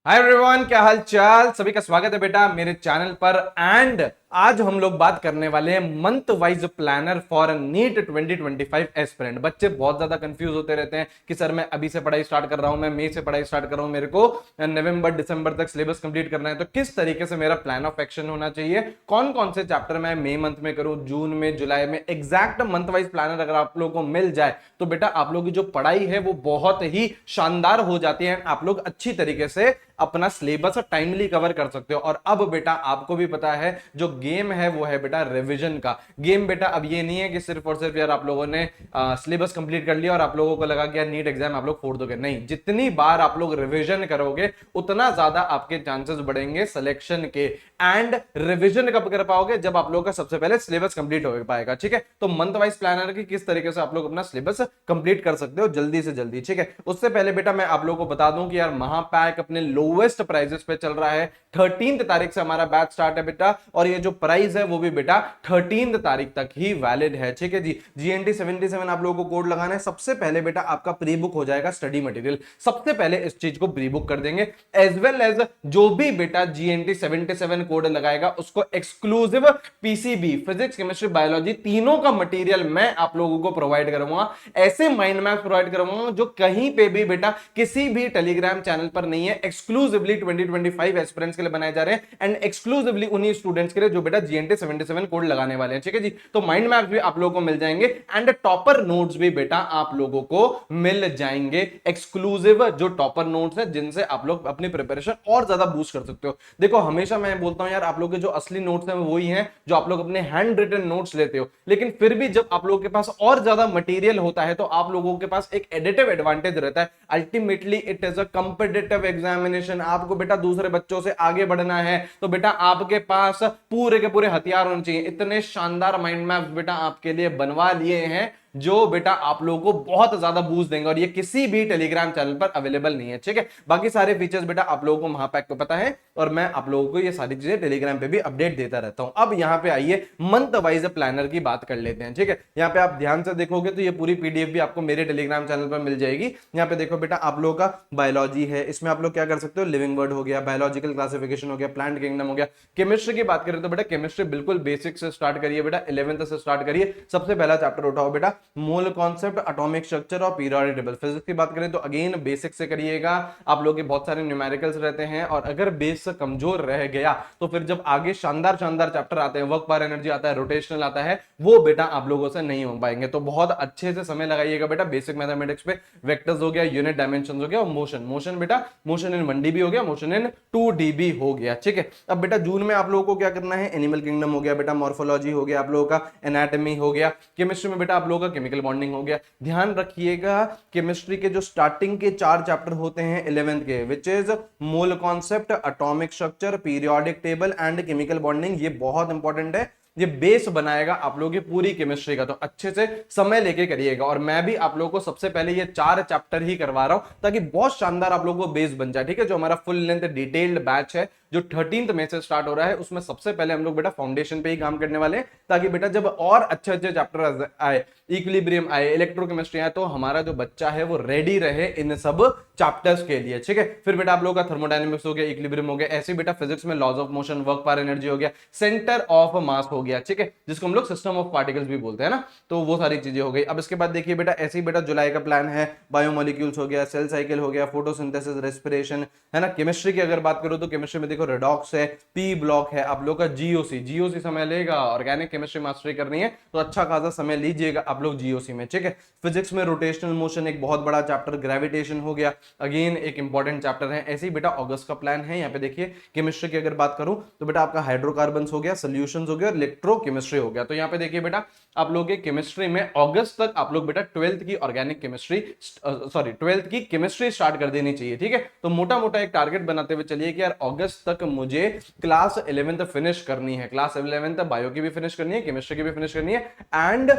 Hi everyone, क्या हाल चाल। सभी का स्वागत है बेटा मेरे चैनल पर। एंड आज हम लोग बात करने वाले हैं month wise planner for NEET 2025 aspirant. बच्चे बहुत ज्यादा कंफ्यूज होते रहते हैं कि सर मैं अभी से पढ़ाई स्टार्ट कर रहा हूं, मैं मई से पढ़ाई स्टार्ट कर रहा हूं, मेरे को नवंबर दिसंबर तक सिलेबस कंप्लीट करना है, तो किस तरीके से मेरा प्लान ऑफ एक्शन होना चाहिए, कौन कौन से चैप्टर मैं मई मंथ में करूं, जून में, जुलाई में। एग्जैक्ट मंथ वाइज प्लानर अगर आप लोगों को मिल जाए तो बेटा आप लोगों की जो पढ़ाई है वो बहुत ही शानदार हो जाती है। आप लोग अच्छी तरीके से अपना सिलेबस टाइमली कवर कर सकते हो। और अब बेटा आपको भी पता है जो गेम है वो है बेटा रिवीजन का गेम। बेटा अब ये नहीं है कि सिर्फ और सिर्फ यार आप लोगों ने सिलेबस कंप्लीट कर लिया और आप लोगों को लगा कि यार नीट एग्जाम आप लोग फोड़ दोगे। नहीं, जितनी बार आप लोग रिवीजन करोगे उतना ज्यादा आपके चांसेस बढ़ेंगे सिलेक्शन के। एंड रिवीजन कब कर पाओगे? जब आप लोगों का सबसे पहले सिलेबस कंप्लीट हो पाएगा। ठीक है, तो मंथ वाइज प्लानर की किस तरीके से आप लोग अपना सिलेबस कंप्लीट कर सकते हो जल्दी से जल्दी। ठीक है, उससे पहले बेटा मैं आप लोगों को बता दूं कि यार महापैक अपने लोवेस्ट प्राइजेस पे चल रहा है। 13 तारीख से हमारा बैच स्टार्ट है बेटा, और ये जो प्राइस है वो भी बेटा 13 तारीख तक ही वैलिड है। ठीक है जी, GNT 77 आप लोगों को कोड लगाना है। सबसे पहले बेटा आपका प्री बुक हो जाएगा स्टडी मटेरियल, सबसे पहले इस चीज को प्री बुक कर देंगे। एज वेल एज जो भी बेटा GNT 77 कोड लगाएगा उसको exclusive PCB physics chemistry biology तीनों का मटेरियल मैं आप लोगों को प्रोवाइड करूंगा। ऐसे माइंड मैप प्रोवाइड करूंगा जो कहीं पे भी बेटा किसी भी टेलीग्राम चैनल पर नहीं है। एक्सक्लूसिवली 2025 एस्पिरेंट्स के लिए बनाए जा रहे हैं एंड एक्सक्लूसिवली उन्हीं स्टूडेंट्स के लिए जो बेटा GNT 77 कोड लगाने वाले हैं। ठीक है जी, तो माइंड मैप भी आप लोगों को मिल जाएंगे एंड टॉपर नोट्स भी बेटा आप लोगों को मिल जाएंगे। एक्सक्लूसिव जो टॉपर नोट्स है जिनसे आप लोग अपनी प्रिपरेशन और ज्यादा बूस्ट कर सकते हो। देखो हमेशा मैं बोलता हूं यार आप लोग के जो असली नोट्स हैं वही हैं जो आप लोग अपने हैंड रिटन नोट्स लेते हो, लेकिन फिर भी जब आप लोगों के पास और ज्यादा मटेरियल होता है तो आप लोगों के पास एक एडिटिव एडवांटेज रहता है। Ultimately it is a competitive examination. आपको बेटा दूसरे बच्चों से आगे बढ़ना है तो बेटा आपके पास पूरे के पूरे हथियार होने चाहिए। इतने शानदार माइंड मैप्स बेटा आपके लिए बनवा लिए हैं जो बेटा आप लोगों को बहुत ज्यादा बूस्ट देंगे, और ये किसी भी टेलीग्राम चैनल पर अवेलेबल नहीं है। ठीक है, बाकी सारे फीचर्स बेटा आप लोगों को महापैक को पता है और मैं आप लोगों को ये सारी चीजें टेलीग्राम पे भी अपडेट देता रहता हूं। अब यहां पे आइए मंथ वाइज प्लानर की बात कर लेते हैं। ठीक है, यहां पे आप ध्यान से देखोगे तो ये पूरी PDF भी आपको मेरे टेलीग्राम चैनल पर मिल जाएगी। यहां पे देखो बेटा आप लोगों का बायोलॉजी है, इसमें आप लोग क्या कर सकते हो, लिविंग वर्ड हो गया, बायोलॉजिकल क्लासिफिकेशन हो गया, प्लांट किंगडम हो गया। केमिस्ट्री की बात करें तो बेटा केमिस्ट्री बिल्कुल बेसिक से स्टार्ट करिए बेटा, 11th से स्टार्ट करिए। सबसे पहला चैप्टर उठाओ बेटा मोल कॉन्सेप्ट, एटॉमिक स्ट्रक्चर और पीरियोडिक टेबल। फिजिक्स की बात करें तो अगेन बेसिक से करिएगा। आप लोग के बहुत सारे न्यूमेरिकल्स रहते हैं और अगर बेस कमजोर रह गया तो फिर जब आगे शानदार शानदार चैप्टर आते हैं, वर्क पर एनर्जी आता है, रोटेशनल आता है, वो बेटा आप लोगों से नहीं हो पाएंगे। तो बहुत अच्छे से समय लगाइएगा बेटा बेसिक मैथमेटिक्स पे। वेक्टर्स हो गया, यूनिट डायमेंशन हो गया, और मोशन मोशन बेटा मोशन इन 1 dB हो गया, मोशन इन 2 dB हो गया। ठीक है, अब बेटा जून में आप लोगों को क्या करना है, एनिमल किंगडम हो गया बेटा, मॉर्फोलॉजी हो गया, आप लोगों का एनाटॉमी हो गया। केमिस्ट्री में बेटा आप लोगों का केमिकल बॉन्डिंग हो गया। ध्यान रखिएगा केमिस्ट्री के जो स्टार्टिंग के 4 चैप्टर होते हैं 11th के, which is mole concept, atomic structure, periodic table and chemical bonding, ये बहुत इंपॉर्टेंट है। ये बेस बनाएगा आप लोगों की पूरी केमिस्ट्री का, तो अच्छे से समय लेके करिएगा। और मैं भी आप लोगों को सबसे पहले ये 4 चैप्टर ही करवा रहा हूं ताकि बहुत शानदार आप लोगों को बेस बन जाए। ठीक है, जो हमारा फुल लेंथ डिटेल्ड बैच है जो 13th मई से स्टार्ट हो रहा है उसमें सबसे पहले हम लोग बेटा फाउंडेशन पे ही काम करने वाले हैं, ताकि बेटा जब और अच्छे अच्छे चैप्टर आए, इक्विलिब्रियम आए, इलेक्ट्रोकेमिस्ट्री आए, तो हमारा जो बच्चा है वो रेडी रहे इन सब चैप्टर्स के लिए। ठीक है, फिर बेटा आप लोगों का थर्मोडायनेमिक्स हो गया, इक्विलिब्रियम हो गया, ऐसे बेटा फिजिक्स में लॉज ऑफ मोशन, वर्क पर एनर्जी हो गया, सेंटर ऑफ मास हो गया। ठीक है, जिसको हम लोग सिस्टम ऑफ पार्टिकल्स भी बोलते हैं ना, तो वो सारी चीजें हो गई। अब इसके बाद देखिए बेटा ऐसे ही बेटा जुलाई का प्लान है, बायोमोलिक्यूल्स हो गया, सेल साइकिल हो गया, फोटोसिंथेसिस, रेस्पिरेशन है ना। केमिस्ट्री की अगर बात करो तो केमिस्ट्री में देखो रेडॉक्स है, पी ब्लॉक है, आप लोग का जीओसी समय लेगा। ऑर्गेनिक केमिस्ट्री मास्टरी करनी है तो अच्छा खासा समय लीजिएगा आप लोग जीओसी में। ठीक है, फिजिक्स में रोटेशनल मोशन एक बहुत बड़ा चैप्टर, ग्रेविटेशन हो गया, अगेन एक इंपॉर्टेंट चैप्टर है। ऐसे ही बेटा अगस्त का प्लान है। यहाँ पे देखिए केमिस्ट्री की अगर बात करूं तो बेटा आपका हाइड्रोकार्बन्स हो गया, सोल्यूशंस हो गया और इलेक्ट्रोकेमिस्ट्री हो गया। तो यहाँ पे देखिए बेटा आप लोग के केमिस्ट्री में अगस्त तक आप लोग बेटा 12th की ऑर्गेनिक केमिस्ट्री, सॉरी 12th की केमिस्ट्री स्टार्ट कर देनी चाहिए। ठीक है, तो मोटा मोटा एक टारगेट बनाते हुए चलिए कि यार अगस्त तक मुझे क्लास 11th फिनिश करनी है, क्लास 11th बायो की भी फिनिश करनी है, केमिस्ट्री की भी फिनिश करनी है, and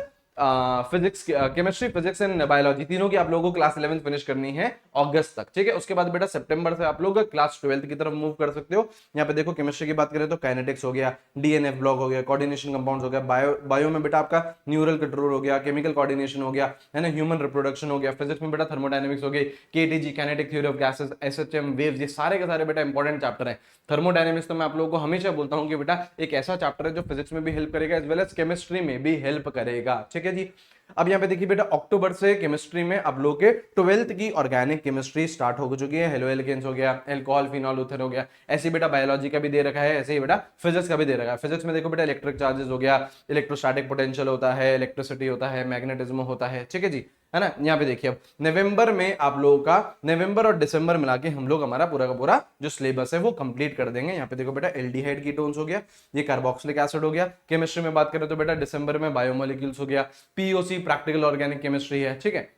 physics, chemistry, physics and biology, तीनों की आप लोगों को क्लास 11 फिनिश करनी है अगस्त तक, ठीक है। उसके बाद बेटा सितंबर से आप लोग क्लास 12 की तरफ मूव कर सकते हो। यहाँ पे देखो केमिस्ट्री की बात करें तो काइनेटिक्स हो गया, डीएनएफ ब्लॉक हो गया, कोऑर्डिनेशन कंपाउंड्स हो गया, बायो में बेटा आपका न्यूरल कंट्रोल हो गया, केमिकल कोऑर्डिनेशन हो गया, है ना, ह्यूमन रिप्रोडक्शन हो गया। फिजिक्स में बेटा थर्मोडायनेमिक्स हो गई, KTG kinetic theory of gases, SHM, waves, ये सारे के सारे बेटा इंपॉर्टेंट चैप्टर है। थर्मोडायनेमिक्स तो मैं आप लोगों को हमेशा बोलता हूं कि बेटा एक ऐसा चैप्टर है जो फिजिक्स में भी हेल्प करेगा एज वेल एज केमिस्ट्री में भी हेल्प करेगा, ठीक है जी। अब यहाँ पे देखिए बेटा अक्टूबर से केमिस्ट्री में आप लोग के 12th की ऑर्गेनिक केमिस्ट्री स्टार्ट हो चुकी है। हेलो एल्केन्स हो गया, अल्कोहल, फिनॉल, ईथर हो गया। ऐसे ही बेटा बायोलॉजी का भी दे रखा है, ऐसे ही बेटा फिजिक्स का भी दे रखा है। फिजिक्स में देखो बेटा इलेक्ट्रिक चार्जेस हो गया, इलेक्ट्रोस्टैटिक पोटेंशियल होता है, इलेक्ट्रिसिटी होता है, मैग्नेटिज्म होता है, ठीक है जी, है ना। यहाँ पे देखिए अब नवंबर में आप लोगों का, नवंबर और दिसंबर मिला के हम लोग हमारा पूरा का पूरा जो सिलेबस है वो कंप्लीट कर देंगे। यहाँ पे देखो बेटा एल्डिहाइड कीटोन्स हो गया, ये कार्बोक्सिलिक एसिड हो गया। केमिस्ट्री में बात करें तो बेटा दिसंबर में बायोमोलिक्यूल्स हो गया, पीओसी प्रैक्टिकल ऑर्गेनिक केमिस्ट्री है, ठीक है।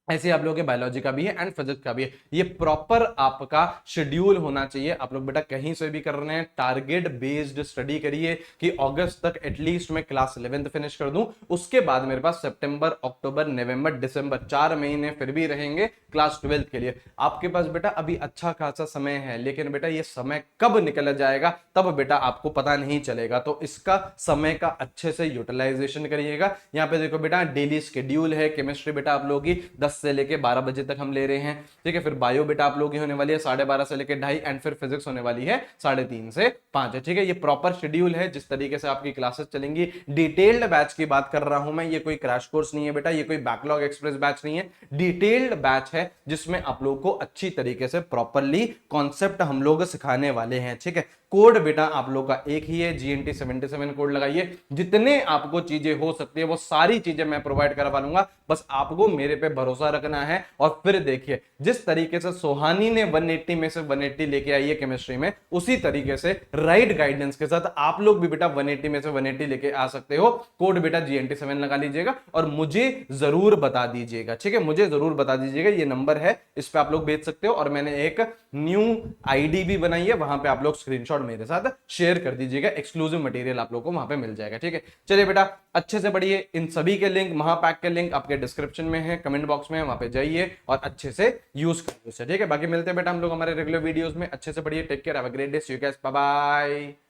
ऐसे आप लोगों के बायोलॉजी का भी है एंड फिजिक्स का भी है। ये प्रॉपर आपका शेड्यूल होना चाहिए। आप लोग बेटा कहीं से भी कर रहे हैं, टारगेट बेस्ड स्टडी करिए कि अगस्त तक एटलीस्ट मैं क्लास 11th फिनिश कर दूं। उसके बाद मेरे पास सितंबर, अक्टूबर, नवंबर, दिसंबर 4 महीने फिर भी रहेंगे क्लास 12th के लिए। आपके पास बेटा अभी अच्छा खासा समय है, लेकिन बेटा ये समय कब निकल जाएगा तब बेटा आपको पता नहीं चलेगा। तो इसका समय का अच्छे से यूटिलाइजेशन करिएगा। यहाँ पे देखो बेटा डेली शेड्यूल है। केमिस्ट्री बेटा आप लोगों की 10 से लेके 12 बजे तक हम ले रहे हैं, ठीक है। फिर बायो बेटा आप लोगों की होने वाली है 12:30 से लेके 2:30 एंड फिर फिजिक्स होने वाली है 3:30 से 5 है, ठीक है। ये प्रॉपर शेड्यूल है जिस तरीके से आपकी क्लासेस चलेंगी। डिटेल्ड बैच की बात कर रहा हूं मैं, ये कोई क्रैश कोर्स नहीं है बेटा, ये कोई बैकलॉग एक्सप्रेस बैच नहीं है, डिटेल्ड बैच है जिसमें आप लोगों को अच्छी तरीके से प्रॉपरली कॉन्सेप्ट हम लोग सिखाने वाले हैं, ठीक है। कोड बेटा आप लोग का एक ही है, GNT 77 कोड लगाइए। जितने आपको चीजें हो सकती है वो सारी चीजें मैं प्रोवाइड करवा लूंगा, बस आपको मेरे पे भरोसा रखना है। और फिर देखिए जिस तरीके से सोहानी ने 180 में से 180 लेके आई है केमिस्ट्री में, उसी तरीके से राइट गाइडेंस के साथ आप लोग भी बेटा 180 में से 180 लेके आ सकते हो। कोड बेटा GNT 7 लगा लीजिएगा और मुझे जरूर बता दीजिएगा, ठीक है। मुझे जरूर बता दीजिएगा, ये नंबर है, इस पे आप लोग भेज सकते हो। और मैंने एक न्यू आईडी भी बनाई है, वहां पे आप लोग स्क्रीनशॉट मेरे साथ शेयर कर दीजिएगा। एक्सक्लूसिव मटेरियल आप लोगों को वहां पे मिल जाएगा, ठीक है। चलिए बेटा अच्छे से पढ़िए। इन सभी के लिंक, महापैक के लिंक आपके डिस्क्रिप्शन में है, कमेंट बॉक्स में है, वहां पे जाइए और अच्छे से यूज करिए, ठीक है। बाकी मिलते हैं बेटा हम लोग हमारे रेगुलर वीडियोस में। अच्छे से पढ़िए। Take care, have a great day, see you guys, bye bye.